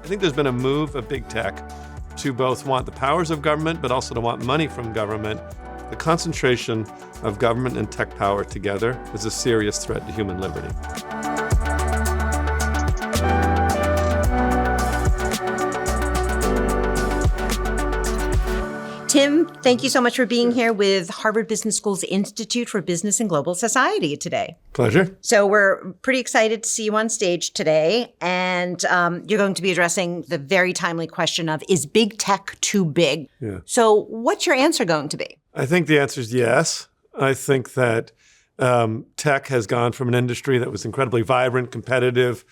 I think there's been a move of big tech to both want the powers of government, but also to want money from government. The concentration of government and tech power together is a serious threat to human liberty. Tim, thank you so much for being here with Harvard Business School's Institute for Business and Global Society today. Pleasure. So we're pretty excited to see you on stage today. And you're going to be addressing the very timely question of, is big tech too big? Yeah. So what's your answer going to be? I think the answer is yes. I think that tech has gone from an industry that was incredibly vibrant, competitive,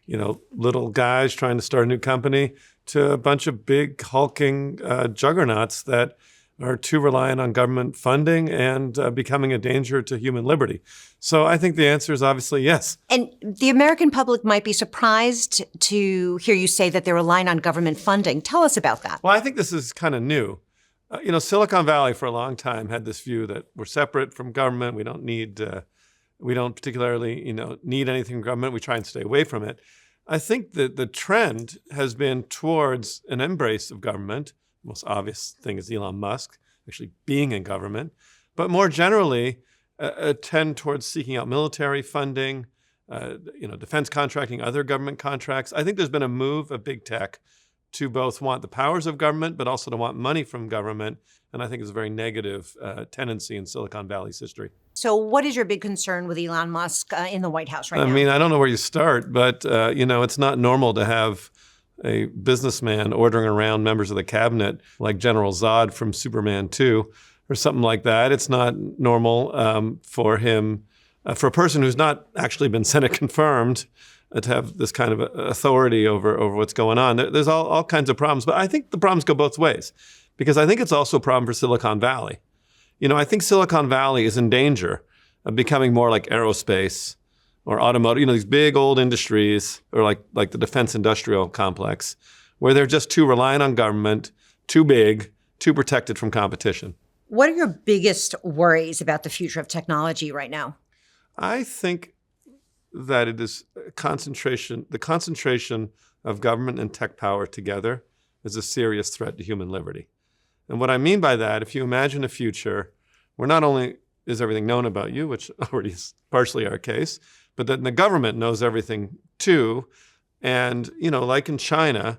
little guys trying to start a new company, to a bunch of big, hulking juggernauts that are too reliant on government funding and becoming a danger to human liberty. So I think the answer is obviously yes. And the American public might be surprised to hear you say that they're relying on government funding. Tell us about that. Well, I think this is kind of new. Silicon Valley for a long time had this view that we're separate from government. We don't particularly, need anything from government. We try and stay away from it. I think that the trend has been towards an embrace of government. The most obvious thing is Elon Musk actually being in government, but more generally, a trend towards seeking out military funding, defense contracting, other government contracts. I think there's been a move of big tech to both want the powers of government, but also to want money from government. And I think it's a very negative tendency in Silicon Valley's history. So what is your big concern with Elon Musk in the White House right now? I mean, I don't know where you start, but, it's not normal to have a businessman ordering around members of the cabinet like General Zod from Superman 2 or something like that. It's not normal for him, for a person who's not actually been Senate confirmed, to have this kind of authority over what's going on. There's all kinds of problems, but I think the problems go both ways, because I think it's also a problem for Silicon Valley. I think Silicon Valley is in danger of becoming more like aerospace or automotive, these big old industries, or like the defense industrial complex, where they're just too reliant on government, too big, too protected from competition. What are your biggest worries about the future of technology right now? I think that it is the concentration of government and tech power together is a serious threat to human liberty. And what I mean by that, if you imagine a future where not only is everything known about you, which already is partially our case, but that the government knows everything too, and, like in China,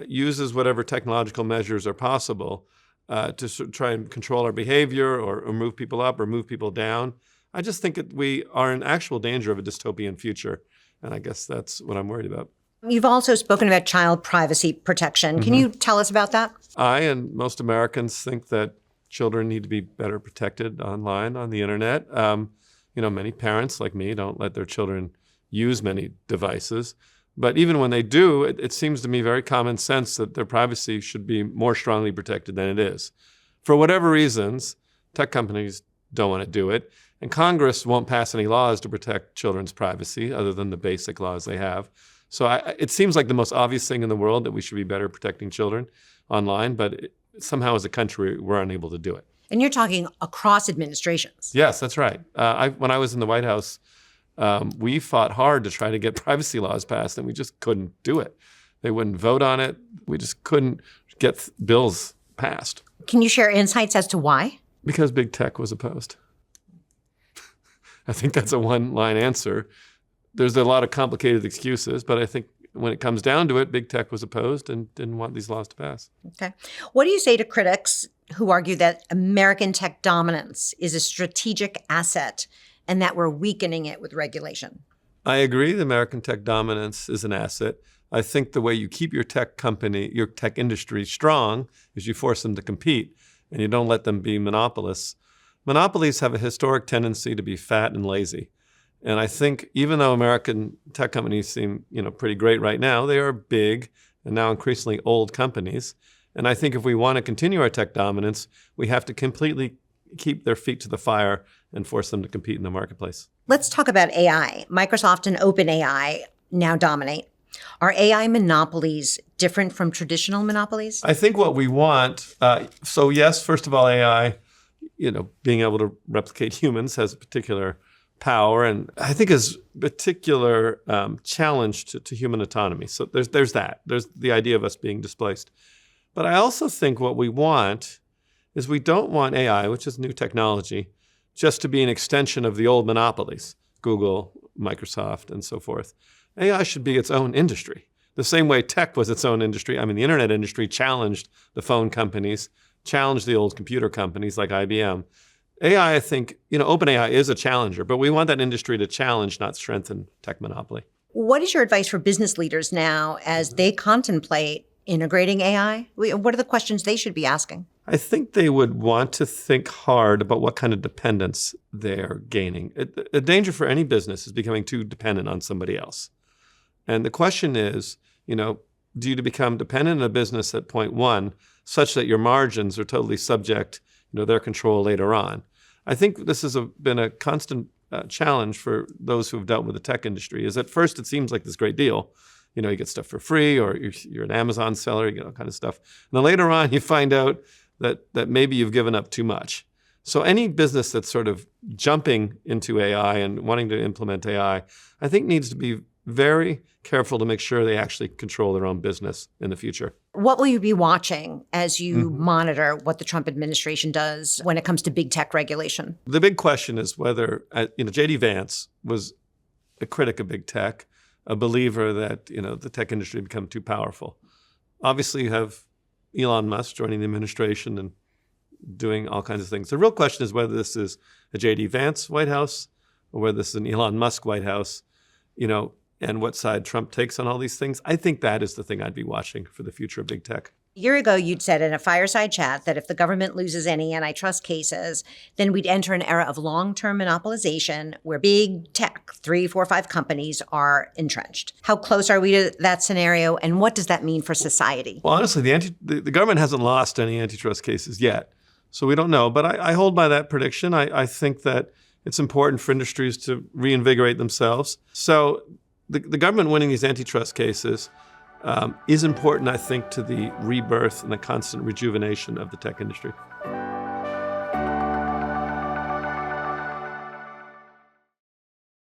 uses whatever technological measures are possible to try and control our behavior or move people up or move people down. I just think that we are in actual danger of a dystopian future. And I guess that's what I'm worried about. You've also spoken about child privacy protection. Can you tell us about that? I and most Americans think that children need to be better protected online, on the internet. Many parents like me don't let their children use many devices. But even when they do, it seems to me very common sense that their privacy should be more strongly protected than it is. For whatever reasons, tech companies don't want to do it. And Congress won't pass any laws to protect children's privacy other than the basic laws they have. So it seems like the most obvious thing in the world that we should be better protecting children online, but somehow as a country, we're unable to do it. And you're talking across administrations. Yes, that's right. When I was in the White House, we fought hard to try to get privacy laws passed, and we just couldn't do it. They wouldn't vote on it. We just couldn't get bills passed. Can you share insights as to why? Because big tech was opposed. I think that's a one-line answer. There's a lot of complicated excuses, but I think when it comes down to it, big tech was opposed and didn't want these laws to pass. Okay. What do you say to critics who argue that American tech dominance is a strategic asset and that we're weakening it with regulation? I agree that American tech dominance is an asset. I think the way you keep your tech company, your tech industry strong is you force them to compete and you don't let them be monopolists. Monopolies have a historic tendency to be fat and lazy. And I think even though American tech companies seem, pretty great right now, they are big and now increasingly old companies. And I think if we want to continue our tech dominance, we have to completely keep their feet to the fire and force them to compete in the marketplace. Let's talk about AI. Microsoft and OpenAI now dominate. Are AI monopolies different from traditional monopolies? I think what we want, so yes, first of all, AI, being able to replicate humans has a particular power, and I think is particular challenge to human autonomy. So there's that. There's the idea of us being displaced. But I also think what we want is we don't want AI, which is new technology, just to be an extension of the old monopolies, Google, Microsoft, and so forth. AI should be its own industry. The same way tech was its own industry. I mean, the internet industry challenged the phone companies, challenged the old computer companies like IBM. AI, I think, OpenAI is a challenger, but we want that industry to challenge, not strengthen tech monopoly. What is your advice for business leaders now as they contemplate integrating AI? What are the questions they should be asking? I think they would want to think hard about what kind of dependence they're gaining. A danger for any business is becoming too dependent on somebody else. And the question is, do you become dependent on a business at point one such that your margins are totally subject, their control later on? I think this has been a constant challenge for those who have dealt with the tech industry. Is at first it seems like this great deal. You get stuff for free, or you're an Amazon seller, you get all kind of stuff. And then later on, you find out that maybe you've given up too much. So any business that's sort of jumping into AI and wanting to implement AI, I think needs to be very careful to make sure they actually control their own business in the future. What will you be watching as you monitor what the Trump administration does when it comes to big tech regulation? The big question is whether, J.D. Vance was a critic of big tech, a believer that, the tech industry become too powerful. Obviously, you have Elon Musk joining the administration and doing all kinds of things. The real question is whether this is a J.D. Vance White House or whether this is an Elon Musk White House, and what side Trump takes on all these things. I think that is the thing I'd be watching for the future of big tech. A year ago, you'd said in a fireside chat that if the government loses any antitrust cases, then we'd enter an era of long-term monopolization where big tech, 3, 4, 5 companies are entrenched. How close are we to that scenario, and what does that mean for society? Well, honestly, the government hasn't lost any antitrust cases yet, so we don't know. But I hold by that prediction. I think that it's important for industries to reinvigorate themselves. So the government winning these antitrust cases is important, I think, to the rebirth and the constant rejuvenation of the tech industry.